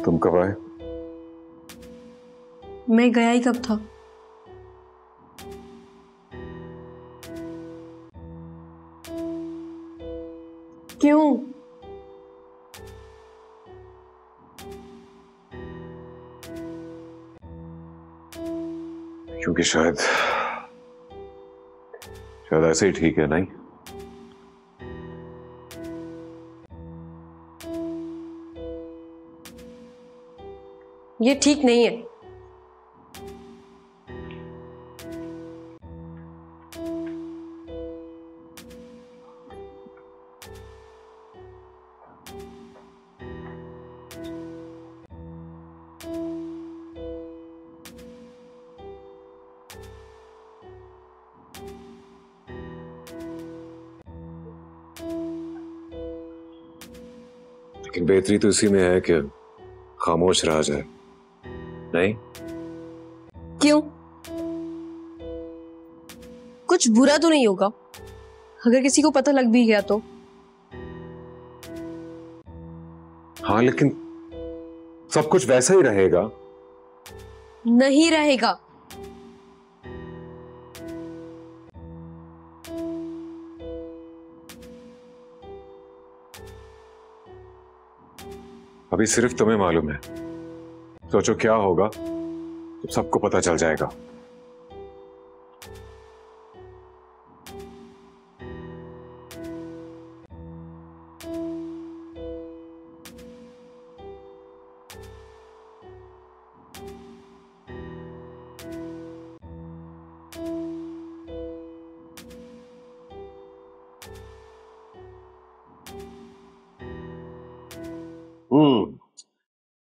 तुम कब आए? मैं गया ही कब था? क्यों? क्योंकि शायद ऐसे ही ठीक है, नहीं? ये ठीक नहीं है। लेकिन बेहतरी तो इसी में है कि खामोश रहा जाए, नहीं? क्यों? कुछ बुरा तो नहीं होगा अगर किसी को पता लग भी गया तो? हाँ, लेकिन सब कुछ वैसा ही रहेगा। नहीं रहेगा। अभी सिर्फ तुम्हें मालूम है। सोचो क्या होगा जब सबको पता चल जाएगा।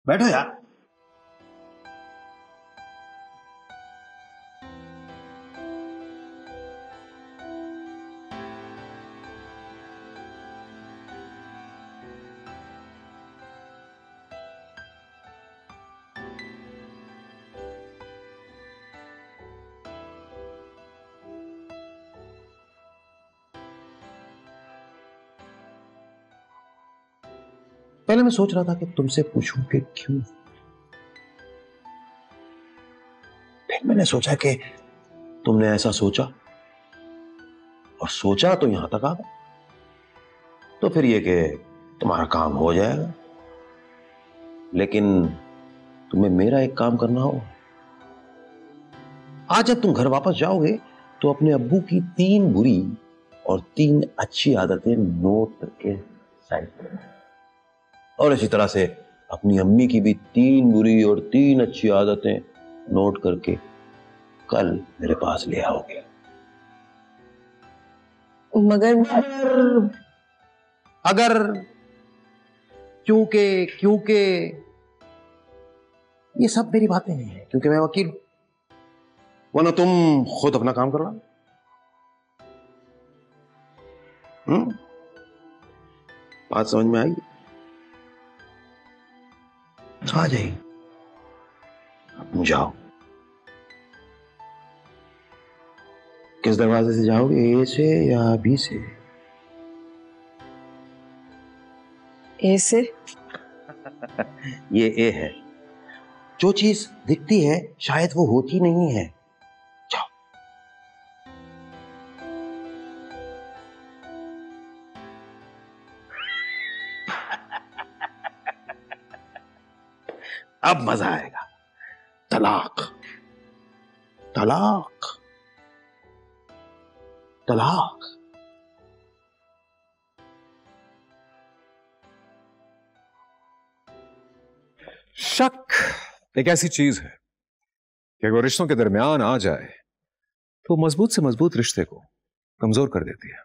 बैठो यार। पहले मैं सोच रहा था कि तुमसे पूछूं कि क्यों, फिर मैंने सोचा कि तुमने ऐसा सोचा और सोचा तो यहां तक आ गए, तो फिर ये कि तुम्हारा काम हो जाएगा। लेकिन तुम्हें मेरा एक काम करना होगा। आज जब तुम घर वापस जाओगे तो अपने अब्बू की 3 बुरी और 3 अच्छी आदतें नोट करके साइड करना, और इसी तरह से अपनी अम्मी की भी 3 बुरी और 3 अच्छी आदतें नोट करके कल मेरे पास ले आओगे। मगर अगर क्योंकि ये सब मेरी बातें नहीं है, क्योंकि मैं वकील हूं, वरना तुम खुद अपना काम करना। बात समझ में आई? आ जाइए, जाओ। किस दरवाजे से जाओगे, ए से या बी से? ए से। ये ए है। जो चीज दिखती है शायद वो होती नहीं है। जाओ। अब मजा आएगा। तलाक, तलाक, तलाक। शक एक ऐसी चीज है कि अगर रिश्तों के दरमियान आ जाए तो मजबूत से मजबूत रिश्ते को कमजोर कर देती है।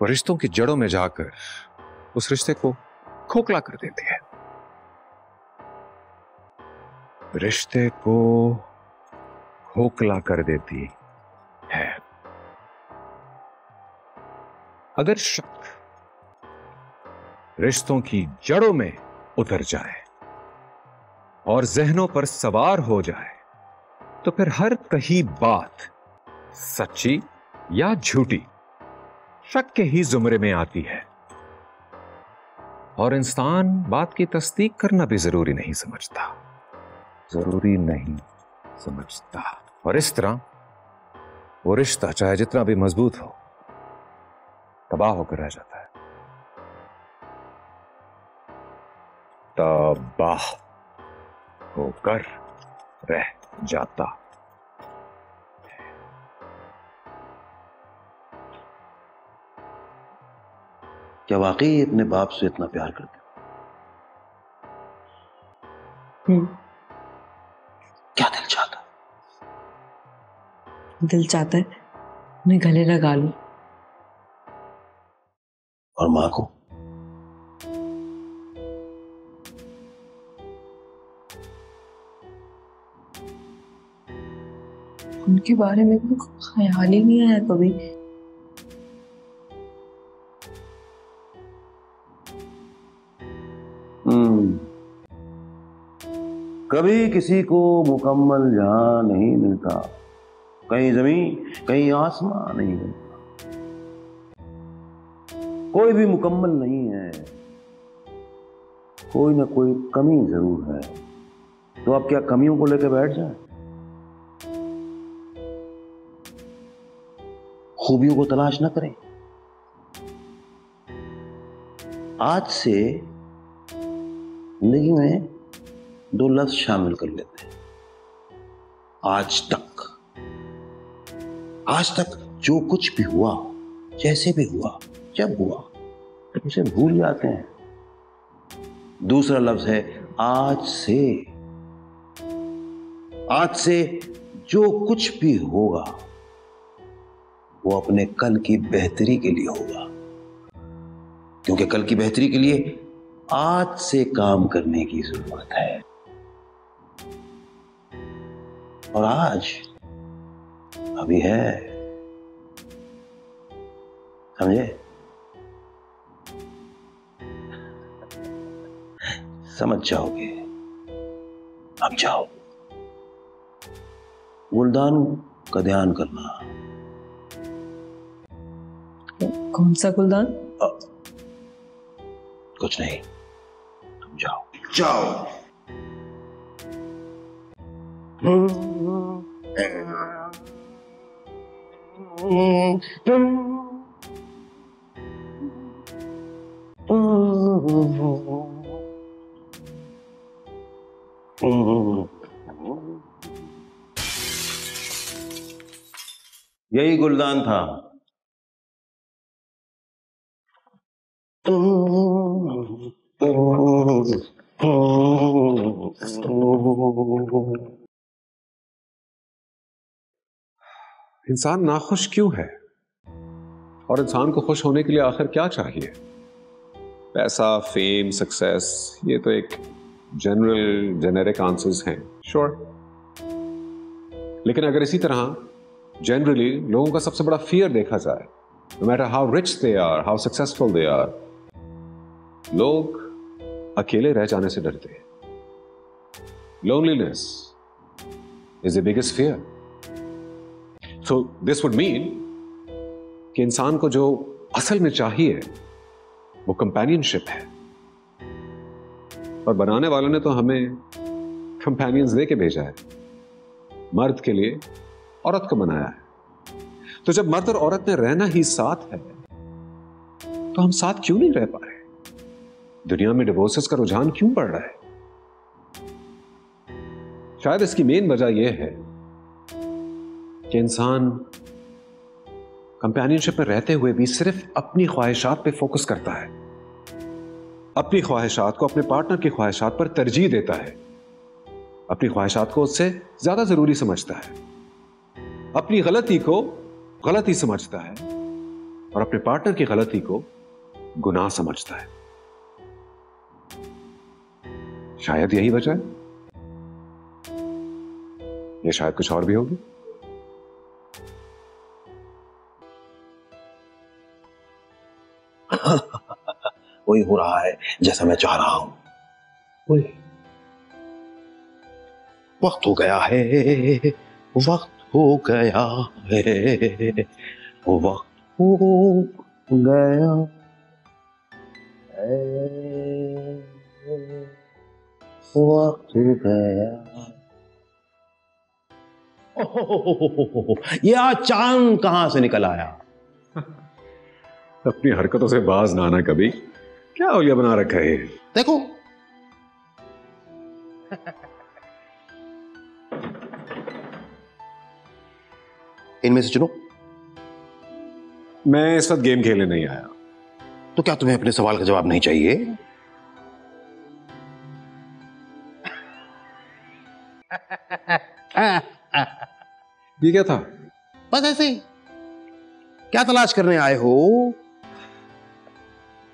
वो रिश्तों की जड़ों में जाकर उस रिश्ते को खोखला कर देती है। रिश्ते को खोखला कर देती है। अगर शक रिश्तों की जड़ों में उतर जाए और जहनों पर सवार हो जाए तो फिर हर कही बात सच्ची या झूठी शक के ही जुमरे में आती है, और इंसान बात की तस्दीक करना भी जरूरी नहीं समझता। और इस तरह वो रिश्ता चाहे जितना भी मजबूत हो तबाह होकर रह जाता है। तबाह होकर रह जाता। क्या वाकई अपने बाप से इतना प्यार करते हो? क्या दिल चाहता? दिल चाहता है उन्हें गले लगा लूं। और मां को? उनके बारे में तो ख्याल ही नहीं आया कभी। कभी किसी को मुकम्मल जहां नहीं मिलता, कहीं जमीन कहीं आसमां नहीं मिलता, कोई भी मुकम्मल नहीं है, कोई ना कोई कमी जरूर है। तो आप क्या कमियों को लेकर बैठ जाएं? खूबियों को तलाश ना करें। आज से जिंदगी में 2 लफ्ज शामिल कर लेते हैं। आज तक। आज तक जो कुछ भी हुआ, जैसे भी हुआ, जब हुआ, उसे भूल जाते हैं। दूसरा लफ्ज है आज से। आज से जो कुछ भी होगा वो अपने कल की बेहतरी के लिए होगा, क्योंकि कल की बेहतरी के लिए आज से काम करने की जरूरत है। और आज अभी है, समझे? समझ जाओगे। अब जाओ, गुलदान का ध्यान करना। कौन सा गुलदान? कुछ नहीं, तुम जाओ जाओ। यही गुलदान था। इंसान नाखुश क्यों है, और इंसान को खुश होने के लिए आखिर क्या चाहिए? पैसा, फेम, सक्सेस, ये तो एक जनरल जेनेरिक आंसर्स हैं, श्योर। लेकिन अगर इसी तरह जनरली लोगों का सबसे बड़ा फियर देखा जाए, no matter how rich they are, how successful they are, लोग अकेले रह जाने से डरते हैं। Loneliness is the biggest fear. So this would mean कि इंसान को जो असल में चाहिए वो कंपेनियनशिप है, और बनाने वालों ने तो हमें कंपेनियंस दे के भेजा है। मर्द के लिए औरत को बनाया है। तो जब मर्द और औरत में रहना ही साथ है तो हम साथ क्यों नहीं रह पा रहे? दुनिया में डिवोर्सेस का रुझान क्यों बढ़ रहा है? शायद इसकी मेन वजह यह है कि इंसान कंपेनियनशिप में रहते हुए भी सिर्फ अपनी ख्वाहिशात पे फोकस करता है, अपनी ख्वाहिशात को अपने पार्टनर की ख्वाहिशात पर तरजीह देता है, अपनी ख्वाहिशात को उससे ज्यादा जरूरी समझता है, अपनी गलती को गलती समझता है और अपने पार्टनर की गलती को गुनाह समझता है। शायद यही वजह है, या शायद कुछ और भी होगी। वही हो रहा है जैसा मैं चाह रहा हूं। वक्त हो गया है, वक्त हो गया है, वक्त हो गया है, वक्त हो गया। ये आज चांद कहां से निकल आया? अपनी हरकतों से बाज ना आना कभी। क्या औलिया बना रखा है? देखो इनमें से चुनो। मैं इस वक्त गेम खेलने नहीं आया। तो क्या तुम्हें अपने सवाल का जवाब नहीं चाहिए? ये क्या था? बस ऐसे ही। क्या तलाश करने आए हो?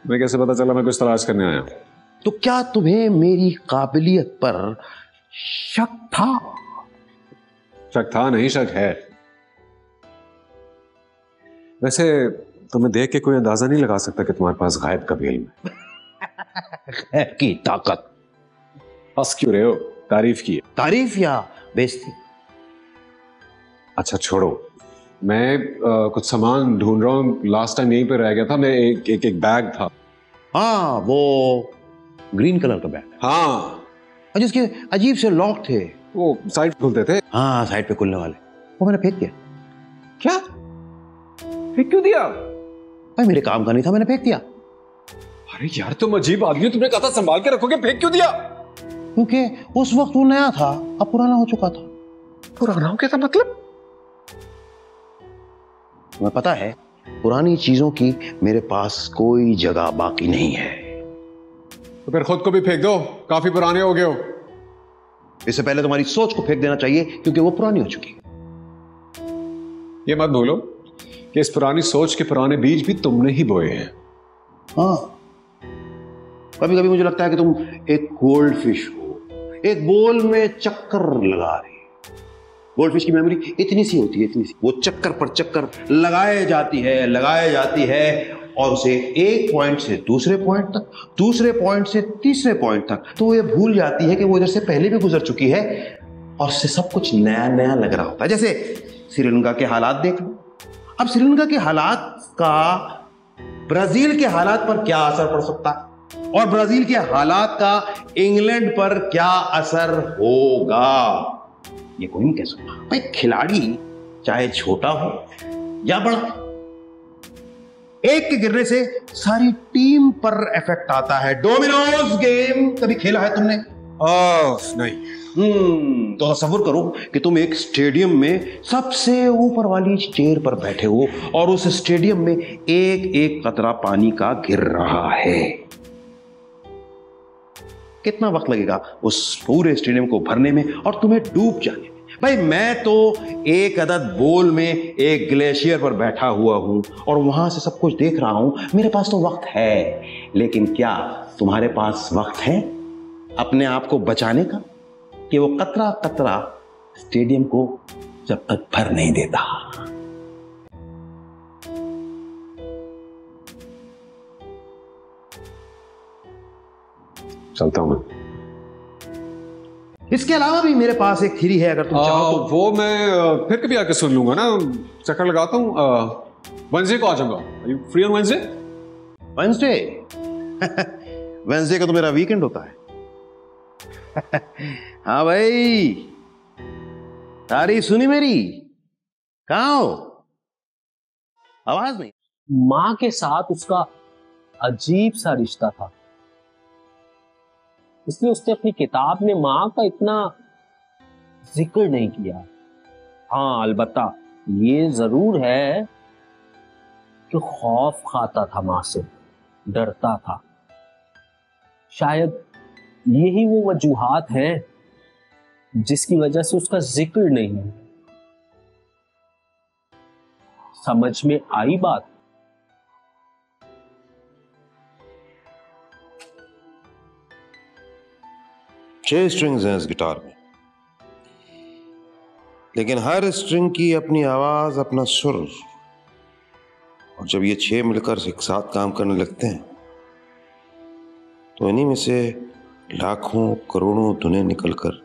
मैं कैसे पता चला मैं कुछ तलाश करने आया? तो क्या तुम्हें मेरी काबिलियत पर शक था? शक था नहीं, शक है। वैसे तुम्हें देख के कोई अंदाजा नहीं लगा सकता कि तुम्हारे पास गायब का भी इल्म है की ताकत। हंस क्यों रहे हो? तारीफ की है। तारीफ या बेइज्जती? अच्छा छोड़ो, मैं कुछ सामान ढूंढ रहा हूँ। लास्ट टाइम यहीं पे रह गया था मैं। एक बैग था। हाँ, वो ग्रीन कलर का बैग। हाँ, और जिसके अजीब से लॉक थे। वो साइड खुलते थे। हाँ, साइड पे खुलने वाले। वो मैंने फेंक दिया। क्या? फेंक क्यों दिया? भाई मेरे काम का नहीं था, मैंने फेंक दिया। अरे यार तुम अजीब आदमी हो। तुमने कहा था संभाल के रखोगे, फेंक क्यों दिया? क्योंकि उस वक्त वो नया था, अब पुराना हो चुका था। पुराना हो गया था मतलब? तुम्हें पता है, पुरानी चीजों की मेरे पास कोई जगह बाकी नहीं है। तो फिर खुद को भी फेंक दो, काफी पुराने हो गए हो। इससे पहले तुम्हारी सोच को फेंक देना चाहिए, क्योंकि वो पुरानी हो चुकी है। ये मत भूलो कि इस पुरानी सोच के पुराने बीज भी तुमने ही बोए हैं। हाँ, कभी कभी मुझे लगता है कि तुम एक गोल्ड फिश हो, एक बोल में चक्कर लगा रही। गोल्ड फिश की मेमोरी इतनी सी होती है, इतनी सी। वो चक्कर पर चक्कर लगाए जाती है और उसे एक पॉइंट से दूसरे पॉइंट तक, दूसरे पॉइंट से तीसरे पॉइंट तक। तो ये भूल जाती है कि वो इधर से पहले भी गुजर चुकी है और उससे सब कुछ नया नया लग रहा होता है। जैसे श्रीलंका के हालात देख लो। अब श्रीलंका के हालात का ब्राजील के हालात पर क्या असर पड़ सकता है, और ब्राजील के हालात का इंग्लैंड पर क्या असर होगा, ये कोई नहीं कह सकता। भाई खिलाड़ी चाहे छोटा हो या बड़ा, एक के गिरने से सारी टीम पर इफेक्ट आता है। डोमिनोज गेम कभी खेला है तुमने? नहीं। तो तसव्वुर करो कि तुम एक स्टेडियम में सबसे ऊपर वाली चेयर पर बैठे हो और उस स्टेडियम में एक एक कतरा पानी का गिर रहा है। कितना वक्त लगेगा उस पूरे स्टेडियम को भरने में और तुम्हें डूब जाने में? भाई मैं तो एक अदद बोल में एक ग्लेशियर पर बैठा हुआ हूं और वहां से सब कुछ देख रहा हूं। मेरे पास तो वक्त है, लेकिन क्या तुम्हारे पास वक्त है अपने आप को बचाने का, कि वो कतरा कतरा स्टेडियम को जब तक भर नहीं देता? चलता हूं मैं। इसके अलावा भी मेरे पास एक थ्योरी है, अगर तुम चाहो तो। वो मैं फिर कभी आके सुन लूंगा ना। चक्कर लगाता हूँ। वेडनेसडे को आ जाऊंगा। Are you free on Wednesday? Wednesday? Wednesday का तो मेरा वीकेंड होता है। हाँ भाई, तारीफ सुनी मेरी? कहाँ हो? आवाज नहीं। मां के साथ उसका अजीब सा रिश्ता था, इसलिए उसने अपनी किताब में मां का इतना जिक्र नहीं किया। हाँ, अलबत्ता ये जरूर है कि खौफ खाता था मां से, डरता था। शायद यही वो वजूहात हैं जिसकी वजह से उसका जिक्र नहीं। समझ में आई बात? छह स्ट्रिंग्स हैं इस गिटार में, लेकिन हर स्ट्रिंग की अपनी आवाज, अपना सुर। और जब ये छह मिलकर एक साथ काम करने लगते हैं तो इन्हीं में से लाखों करोड़ों धुनें निकलकर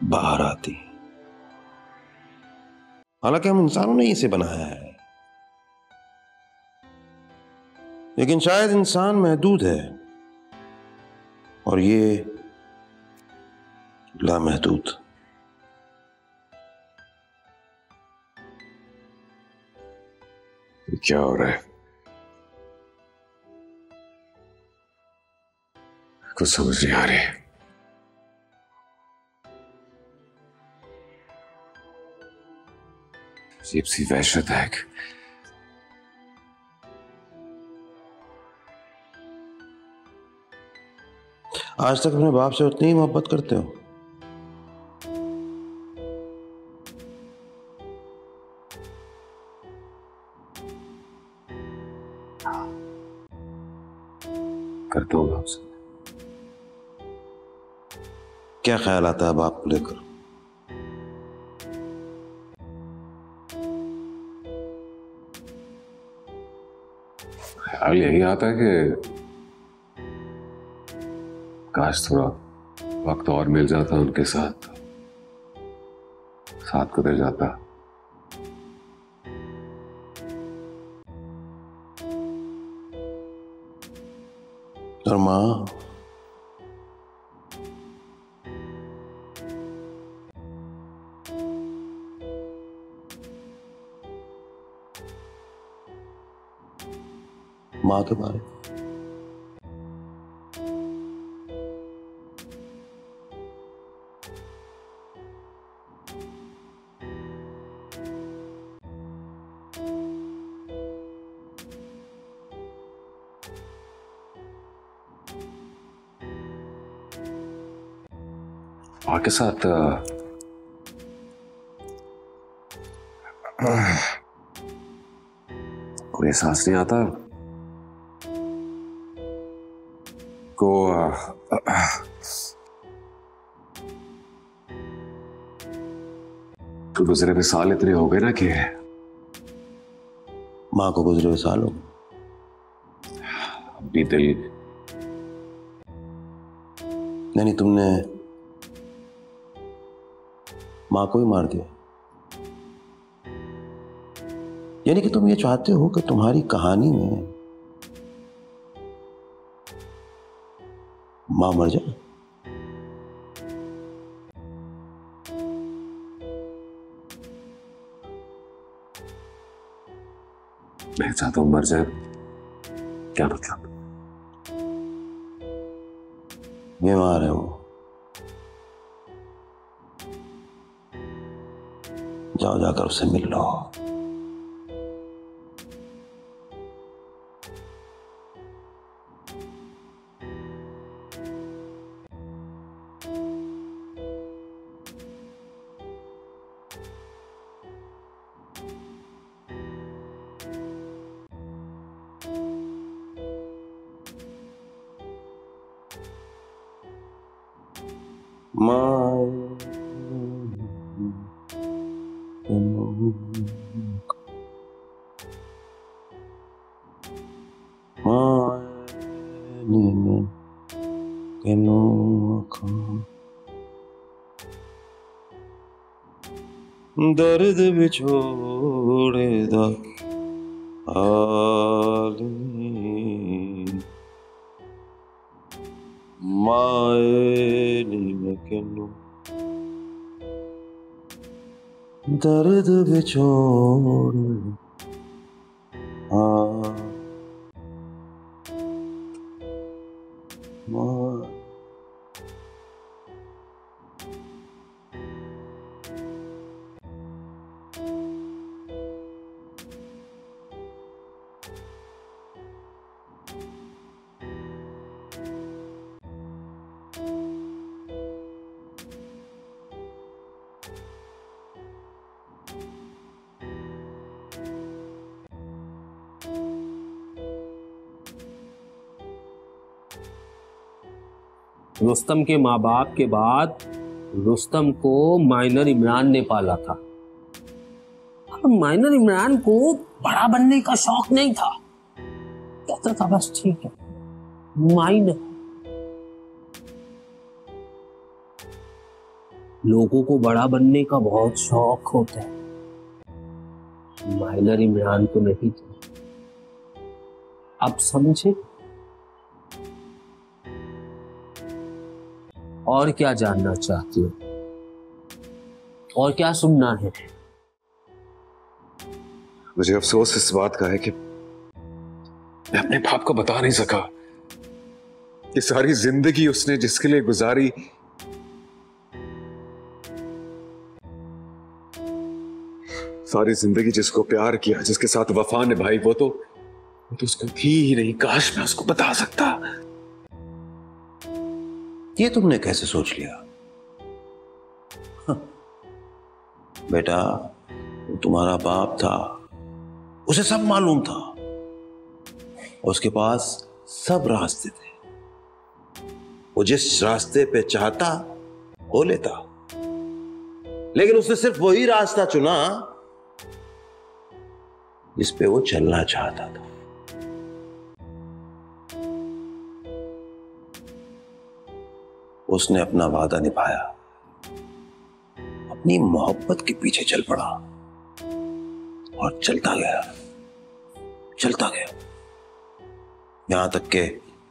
बाहर आती हैं। हालांकि हम इंसानों ने इसे बनाया है, लेकिन शायद इंसान महदूद है और ये लामहदूद। क्या हो रहा है? कुछ समझ नहीं आ रही। अजीब सी वहशत है। आज तक अपने बाप से उतनी ही मोहब्बत करते हो? करता हूँ आपसे। क्या ख्याल आता है बाप को लेकर? ख्याल यही आता है कि काश थोड़ा वक्त और मिल जाता उनके साथ, साथ गुजर जाता। और माँ? माँ के बारे में माँ के साथ कोई एहसास नहीं आता को। तो गुजरे हुए साल इतने हो गए ना कि माँ को गुजरे हुए साल हो अभी दिल। नहीं, तुमने माँ को ही मार दिया। यानी कि तुम ये चाहते हो कि तुम्हारी कहानी में माँ मर जाए? मैं चाहता हूं मर जाए। क्या मतलब? बीमार है वो। जाओ, जाकर उससे मिल लो। दर्द बिछोड़े दा आली माए नी केनू दर्द बिछोड़े रुस्तम के माँ बाप के बाद रुस्तम को माइनर इमरान ने पाला था। अब माइनर इमरान को बड़ा बनने का शौक नहीं था, कहता था बस ठीक है माइनर। लोगों को बड़ा बनने का बहुत शौक होता है, माइनर इमरान तो नहीं थे। अब समझे? और क्या जानना चाहती हो? और क्या सुनना है? मुझे अफसोस इस बात का है कि मैं अपने बाप को बता नहीं सका कि सारी जिंदगी उसने जिसके लिए गुजारी, सारी जिंदगी जिसको प्यार किया, जिसके साथ वफा निभाई, वो तो उसको थी ही नहीं। काश मैं उसको बता सकता। ये तुमने कैसे सोच लिया? हाँ। बेटा, वो तुम्हारा बाप था, उसे सब मालूम था, उसके पास सब रास्ते थे, वो जिस रास्ते पे चाहता वो लेता, लेकिन उसने सिर्फ वही रास्ता चुना जिस पे वो चलना चाहता था। उसने अपना वादा निभाया, अपनी मोहब्बत के पीछे चल पड़ा और चलता गया, चलता गया, यहां तक के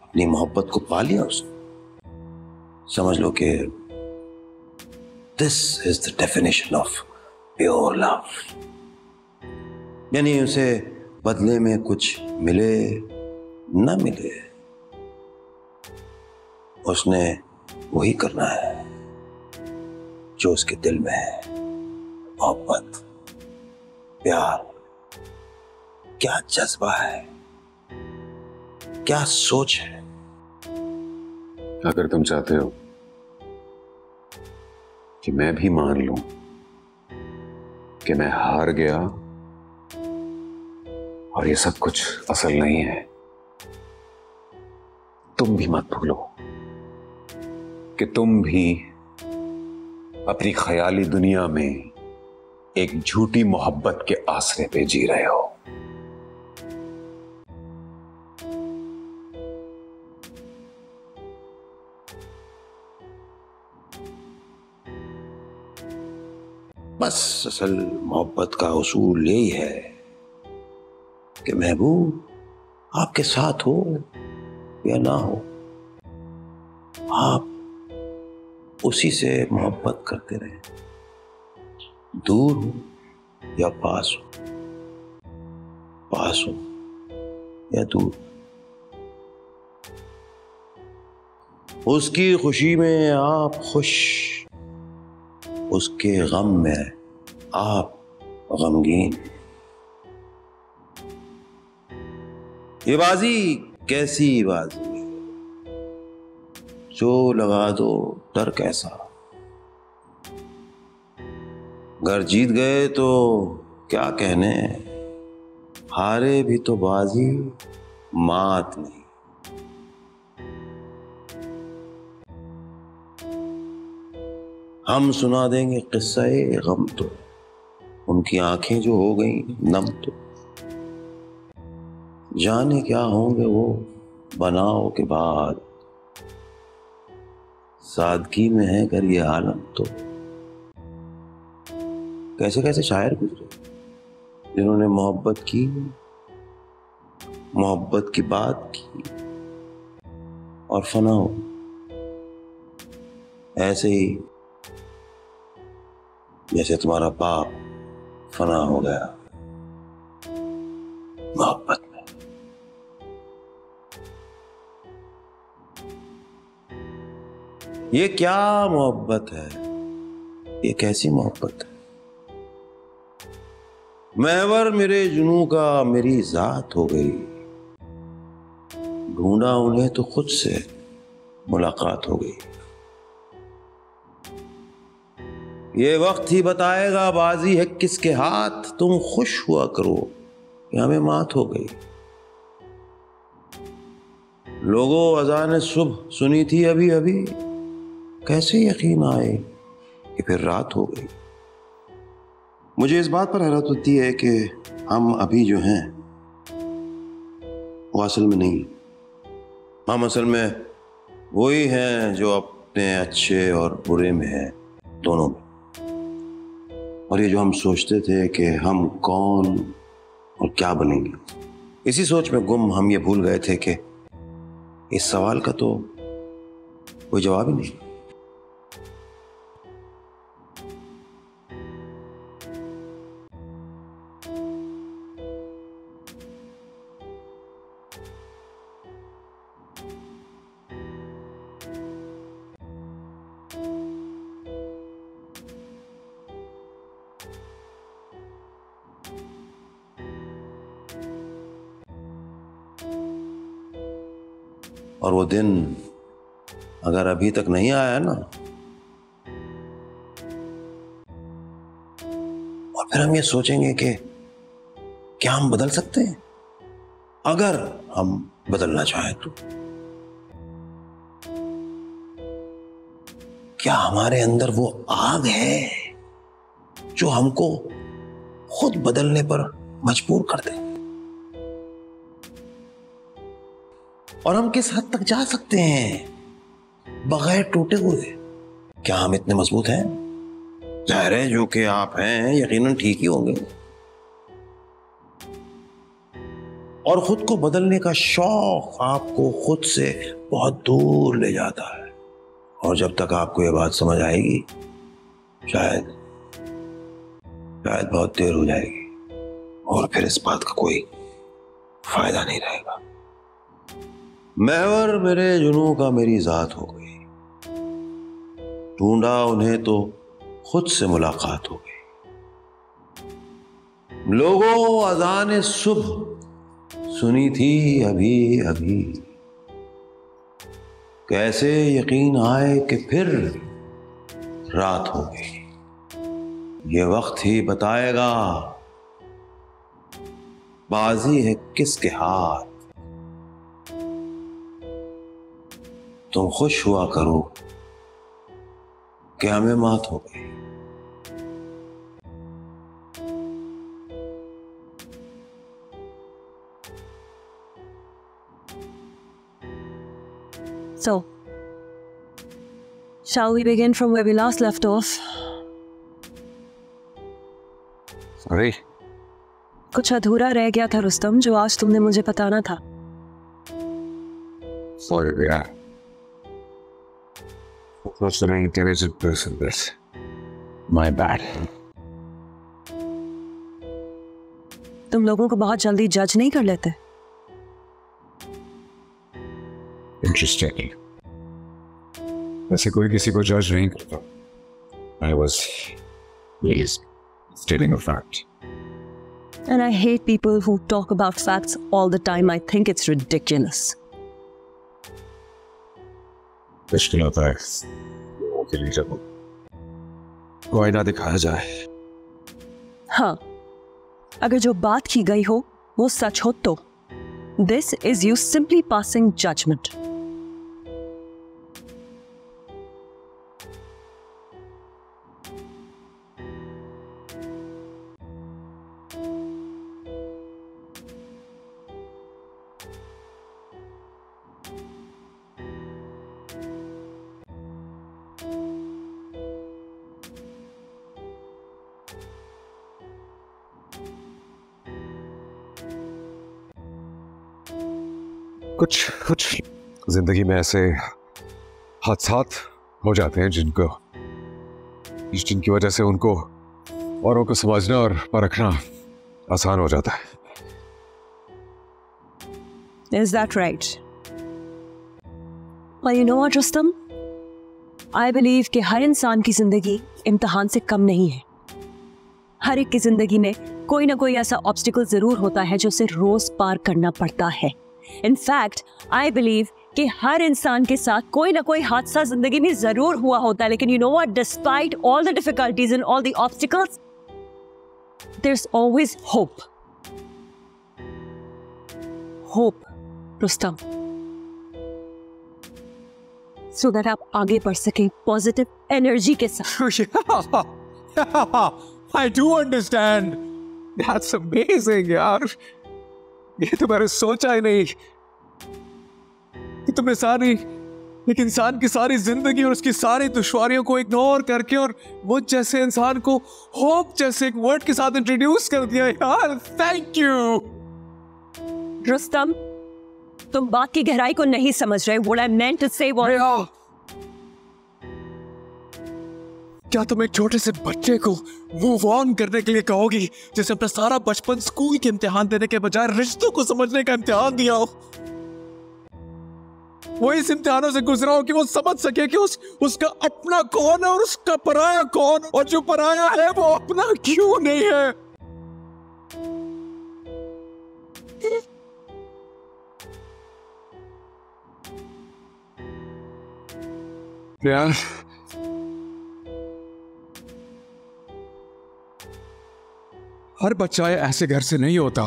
अपनी मोहब्बत को पा लिया उसने। समझ लो कि this is the definition of pure love. यानी उसे बदले में कुछ मिले न मिले, उसने वही करना है जो उसके दिल में है। मोहब्बत, प्यार, क्या जज्बा है, क्या सोच है। अगर तुम चाहते हो कि मैं भी मान लूं कि मैं हार गया और ये सब कुछ असल नहीं है, तुम भी मत भूलो कि तुम भी अपनी ख्याली दुनिया में एक झूठी मोहब्बत के आसरे पे जी रहे हो। बस असल मोहब्बत का उसूल यही है कि महबूब आपके साथ हो या ना हो, आप उसी से मोहब्बत करते रहे, दूर हो या पास हो, पास हो या दूर। उसकी खुशी में आप खुश, उसके गम में आप गमगीन। ये बाजी कैसी बाजी है, जो लगा दो डर कैसा। अगर जीत गए तो क्या कहने, हारे भी तो बाजी मात नहीं। हम सुना देंगे किस्सा-ए गम तो, उनकी आंखें जो हो गई नम तो, जाने क्या होंगे वो बनाओ के बाद। सादगी में है कर ये आलम तो। कैसे कैसे शायर गुजरे जिन्होंने मोहब्बत की, मोहब्बत की बात की और फना हो। ऐसे ही जैसे तुम्हारा बाप फना हो गया मोहब्बत में। ये क्या मोहब्बत है, ये कैसी मोहब्बत है। महवर मेरे जुनू का मेरी जात हो गई, ढूंढा उन्हें तो खुद से मुलाकात हो गई। ये वक्त ही बताएगा बाजी है किसके हाथ, तुम खुश हुआ करो कि हमें मात हो गई। लोगों अजान सुबह सुनी थी अभी अभी, कैसे यकीन आए कि फिर रात हो गई। मुझे इस बात पर हैरत होती है कि हम अभी जो हैं वो असल में नहीं, हम असल में वही हैं जो अपने अच्छे और बुरे में हैं, दोनों में। और ये जो हम सोचते थे कि हम कौन और क्या बनेंगे, इसी सोच में गुम हम ये भूल गए थे कि इस सवाल का तो कोई जवाब ही नहीं। और वो दिन अगर अभी तक नहीं आया ना, और फिर हम ये सोचेंगे कि क्या हम बदल सकते हैं, अगर हम बदलना चाहें तो। क्या हमारे अंदर वो आग है जो हमको खुद बदलने पर मजबूर कर दे? और हम किस हद तक जा सकते हैं बगैर टूटे हुए? क्या हम इतने मजबूत हैं? जाहिर है जो कि आप हैं यकीनन ठीक ही होंगे। और खुद को बदलने का शौक आपको खुद से बहुत दूर ले जाता है। और जब तक आपको यह बात समझ आएगी, शायद बहुत देर हो जाएगी, और फिर इस बात का कोई फायदा नहीं रहेगा। मैं और मेरे जुनूं का मेरी जात हो गई, ढूंढा उन्हें तो खुद से मुलाकात हो गई। लोगों अज़ान सुबह सुनी थी अभी अभी, कैसे यकीन आए कि फिर रात हो गई। ये वक्त ही बताएगा बाजी है किसके हाथ। तुम खुश हुआ करो कि हमें मात हो गई। So, shall we begin from where we last left off? Sorry. कुछ अधूरा रह गया था रुस्तम, जो आज तुमने मुझे बताना था। Sorry, yeah. Not an intelligent person, this. My bad. तुम लोगों को बहुत जल्दी जज नहीं कर लेते? Interesting. वैसे कोई किसी को जज नहीं करता. I was stating a fact. And I hate people who talk about facts all the time. I think it's ridiculous. मुश्किल होता है के लिए जब को आईना दिखाया जाए। हाँ, अगर जो बात की गई हो वो सच हो तो this is you simply passing judgment. कुछ जिंदगी में ऐसे हादसात हो जाते हैं जिनकी वजह से उनको औरों को समझना और परखना आसान हो जाता है। Is that right? Well, you know what, Rustam? I believe कि हर इंसान की जिंदगी इम्तिहान से कम नहीं है। हर एक की जिंदगी में कोई ना कोई ऐसा ऑब्स्टिकल जरूर होता है जो उसे रोज पार करना पड़ता है। In fact, I believe कि हर इंसान के साथ कोई ना कोई हादसा जिंदगी में जरूर हुआ होता है, लेकिन you know what? Despite all the difficulties and all the obstacles, there's always hope. Hope, Rustam. So that आप आगे बढ़ सकें positive energy के साथ। Yeah, I do understand. That's amazing, यार। ये तो मैंने सोचा ही नहीं कि तुमने सारी एक इंसान की सारी जिंदगी और उसकी सारी दुश्वारियों को इग्नोर करके और मुझ जैसे इंसान को होप जैसे एक वर्ड के साथ इंट्रोड्यूस कर दिया यार। Thank you. रुस्तम, तुम बात की गहराई को नहीं समझ रहे। What I meant to say was... क्या तुम एक छोटे से बच्चे को मूव ऑन करने के लिए कहोगी जिसे अपना सारा बचपन स्कूल के इम्तिहान देने के बजाय रिश्तों को समझने का इम्तिहान दिया हो? वो इस इम्तिहानों से गुजरा हो कि वो समझ सके कि उसका अपना कौन है और उसका पराया कौन, और जो पराया है वो अपना क्यों नहीं है। यार हर बच्चा ऐसे घर से नहीं होता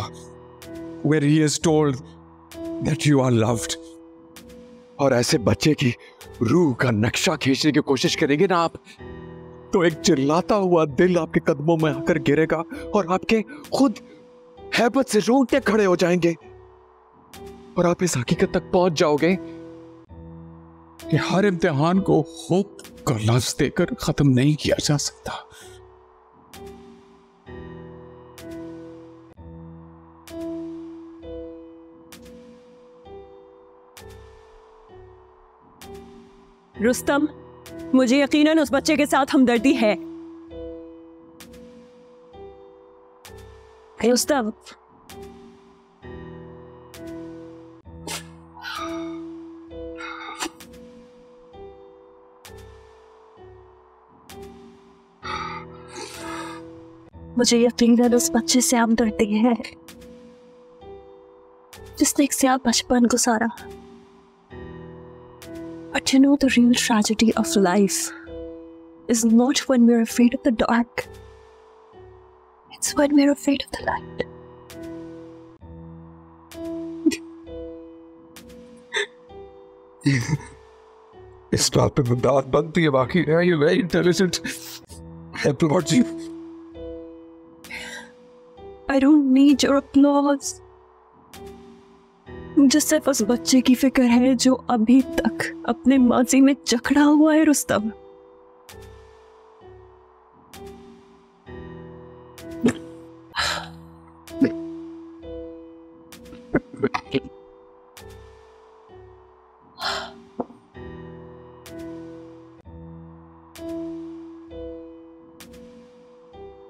where he is told that you are loved। और ऐसे बच्चे की रूह का नक्शा खींचने की कोशिश करेंगे ना आप, तो एक चिल्लाता हुआ दिल आपके कदमों में आकर गिरेगा और आपके खुद हैबत से रोंगटे खड़े हो जाएंगे और आप इस हकीकत तक पहुंच जाओगे कि हर इम्तिहान को होप का लफ्ज देकर खत्म नहीं किया जा सकता। रुस्तम, मुझे यकीनन उस बच्चे के साथ हमदर्दी है। रुस्तम, मुझे यकीनन उस बच्चे से हमदर्दी है जिसने एक स्याह बचपन गुजारा। But you know, the real tragedy of life is not when we're afraid of the dark. It's when we're afraid of the light. इस बात पे दाद बनती है। बाकी है you very intelligent. I applaud you. I don't need your applause. मुझे सिर्फ उस बच्चे की फिक्र है जो अभी तक अपने माजी में जकड़ा हुआ है। रुस्तम,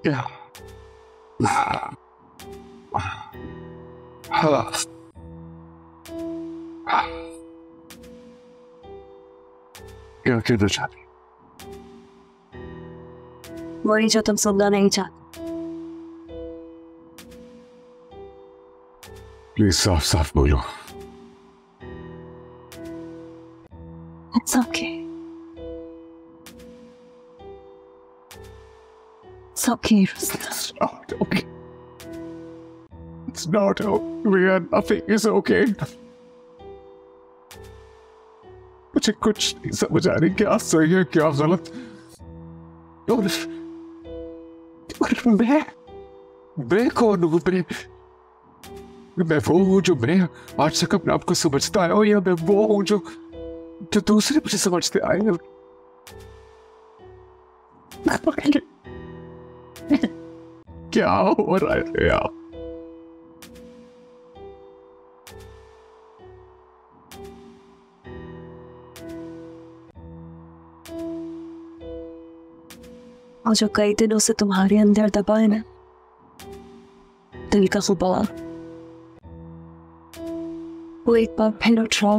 क्या क्या कहना चाहती? वही जो तुम सुनना नहीं चाहते। प्लीज साफ साफ बोलो। It's okay. It's okay, Rustam. It's not okay. It's not okay. Nothing is okay. मुझे कुछ नहीं समझ आ रही क्या सही है क्या गलत। और मैं कौन हूँ? मैं वो हूँ जो मैं आज तक अपने आप को समझता आया हूँ, या मैं वो हूँ जो दूसरे मुझे समझते आए हैं? क्या हो रहा है यार? और जो कई दिनों से तुम्हारे अंदर दबा है ना, दिल का गुबार, वो एक बार फिर उठ रहा है।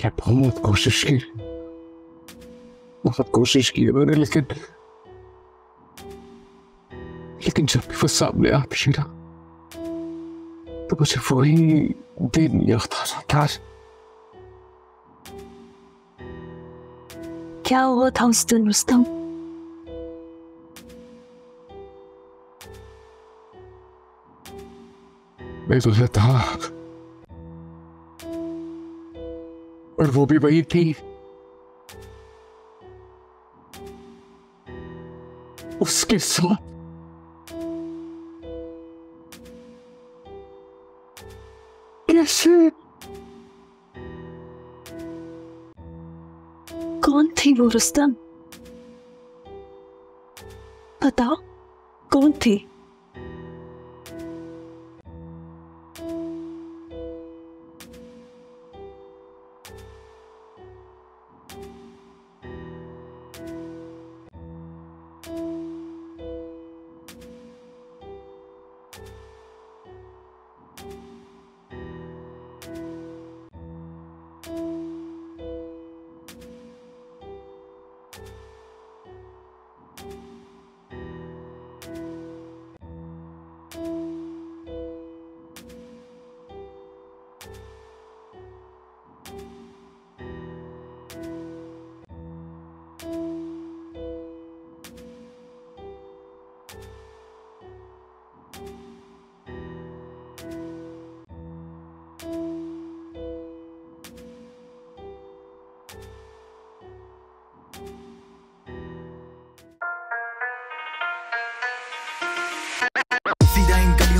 मैं बहुत कोशिश की है मैंने, लेकिन जब भी वो सामने आती है ना, तो मुझे वही दिन याद आ जाता है। क्या हुआ था उस दिन रुस्तम? मैं तो था और वो भी वही थी। उसके साथ कैसे? कौन थी वो रुस्तम? बताओ कौन थी?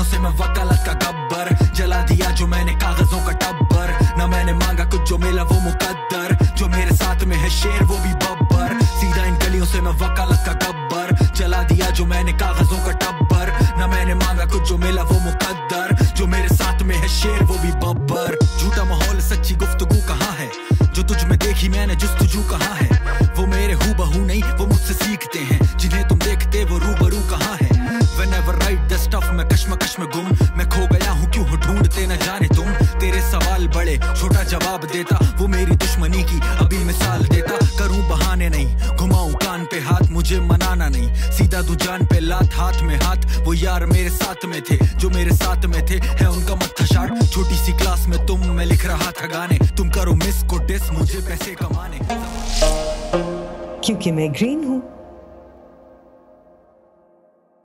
से मैं वकालत का गब्बर, जला दिया जो मैंने कागजों का टब्बर। ना मैंने मांगा कुछ जो मिला वो मुकद्दर, जो मेरे साथ में है शेर वो भी बब्बर। सीधा इन गलियों से मैं वकालत का गब्बर, जला दिया जो मैंने कागजों का टब्बर। ना मैंने मांगा कुछ जो मिला वो मुकद्दर, जो मेरे साथ में है शेर वो भी बब्बर। झूठा माहौल सच्ची गुफ्तगू कहाँ है, जो तुझ में देखी मैंने जुस्तजू कहाँ है। वो मेरे हूबहू नहीं वो मुझसे सीखते हैं, जिन्हें तुम देखते वो रूबरू कहाँ है। Whenever write the stuff मैं कश्मकश में गुम, मैं खो गया हूँ क्यों हो ढूंढते न जाने तुम। तेरे सवाल बड़े छोटा जवाब देता, वो मेरी दुश्मनी की अभी मिसाल देता। करूँ बहाने नहीं घुमाऊं कान पे हाथ, मुझे मनाना नहीं सीधा दू जान पे लात। हाथ में हाथ वो यार मेरे साथ में थे, जो मेरे साथ में थे है उनका मत्था शाट। छोटी सी क्लास में तुम मैं लिख रहा था गाने, तुम करो मिस को डिस मुझे पैसे कमाने। क्योंकि मैं ग्रीन हूँ।